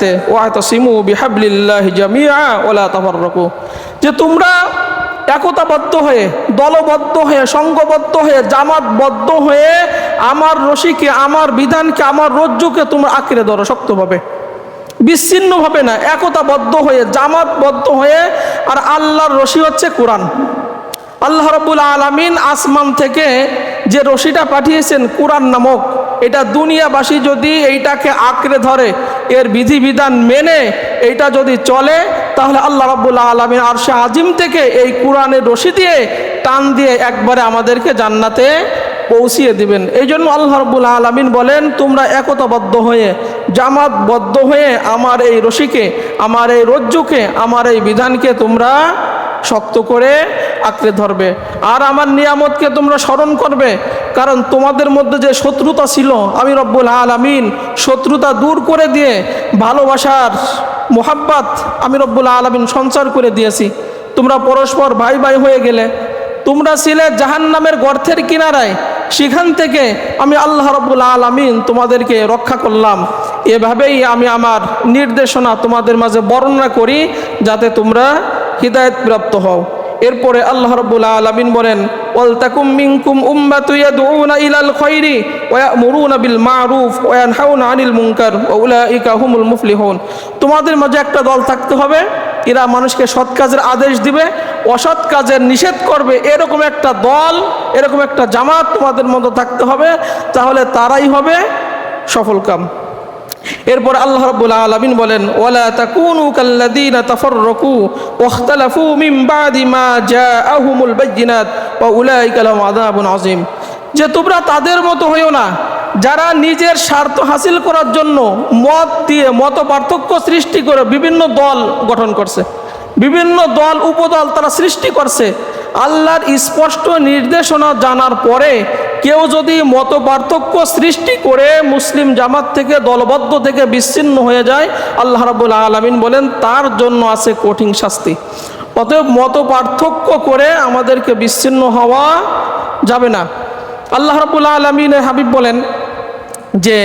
আয়াতে ওয়াতাসিমু বিহাবলিল্লাহি জামিআ ওয়ালা তাফাররাকু, যে তোমরা একতাবদ্ধ হয়ে, দলবদ্ধ হয়ে, সংঘবদ্ধ হয়ে, জামাতবদ্ধ হয়ে আমার রশিকে, আমার বিধানকে, আমার রজ্জুকে তোমরা আঁকড়ে ধরো শক্তভাবে, বিচ্ছিন্নভাবে না, একতাবদ্ধ হয়ে, জামাতবদ্ধ হয়ে। আর আল্লাহর রশি হচ্ছে কোরআন। আল্লাহ রাব্বুল আলামিন আসমান থেকে যে রশিটা পাঠিয়েছেন কোরআন নামক, এটা দুনিয়াবাসী যদি এইটাকে আঁকড়ে ধরে, এর বিধিবিধান মেনে এইটা যদি চলে, তাহলে আল্লাহ রাব্বুল আলামিন আরশে আজিম থেকে এই কোরআনের রশি দিয়ে টান দিয়ে একবারে আমাদেরকে জান্নাতে পৌঁছিয়ে দিবেন। এই জন্য আল্লাহ রাব্বুল আলামিন বলেন, তোমরা একতাবদ্ধ হয়ে, জামাতবদ্ধ হয়ে আমার এই রশিকে, আমার এই রজ্জুকে, আমার এই বিধানকে তোমরা শক্ত করে আঁকড়ে ধরবে। আর আমার নিয়ামতকে তোমরা স্মরণ করবে, কারণ তোমাদের মধ্যে যে শত্রুতা ছিল, আমি রব্বুল আলামিন শত্রুতা দূর করে দিয়ে ভালোবাসার মোহাব্বত আমি রব্বুল আলামিন সঞ্চার করে দিয়েছি। তোমরা পরস্পর ভাই ভাই হয়ে গেলে। তোমরা ছিলে জাহান্নামের গর্তের কিনারায়, সেখান থেকে আমি আল্লাহ রব্বুল আলামিন তোমাদেরকে রক্ষা করলাম। এভাবেই আমি আমার নির্দেশনা তোমাদের মাঝে বর্ণনা করি, যাতে তোমরা হিদায়াত প্রাপ্ত হও। এরপরে আল্লাহ রাব্বুল আলামিন বলেন, ওয়ালতাকুম মিনকুম উম্মাতুন ইয়াদউনা ইলাল খায়রি ওয়া ইয়ামুরুনা বিল মা'রুফ ওয়া ইয়ানহাউনা আনিল মুনকার ওয়া উলাইকা হুমুল মুফলিহুন। তোমাদের মাঝে একটা দল থাকতে হবে, এরা মানুষকে সৎ কাজের আদেশ দিবে, অসৎ কাজের নিষেধ করবে। এরকম একটা দল, এরকম একটা জামাত তোমাদের মধ্যে থাকতে হবে, তাহলে তারাই হবে সফলকাম। এরপর আল্লাহ রাব্বুল আলামিন বলেন, ওয়ালা তাকুনু কাল্লাযীনা তাফাররাকু ওয়াখতালাফু মিন বাদি মা জাআহুমুল বায়্যিনাত ওয়া উলাইকা লাহুম আযাবুন আযীম, যে তোমরা তাদের মতো হইও না যারা নিজের স্বার্থ হাসিল করার জন্য মত দিয়ে, মত পার্থক্য সৃষ্টি করে বিভিন্ন দল গঠন করছে, বিভিন্ন দল উপদল তারা সৃষ্টি করছে। আল্লাহর স্পষ্ট নির্দেশনা জানার পরে কেউ যদি মত পার্থক্য সৃষ্টি করে মুসলিম জামাত থেকে, দলবদ্ধ থেকে বিচ্ছিন্ন হয়ে যায়, আল্লাহ রাব্বুল আলামিন বলেন তার জন্য আছে কঠিন শাস্তি। অতএব মত পার্থক্য করে আমাদেরকে বিচ্ছিন্ন হওয়া যাবে না। আল্লাহ রাব্বুল আলামিনের হাবিব বলেন যে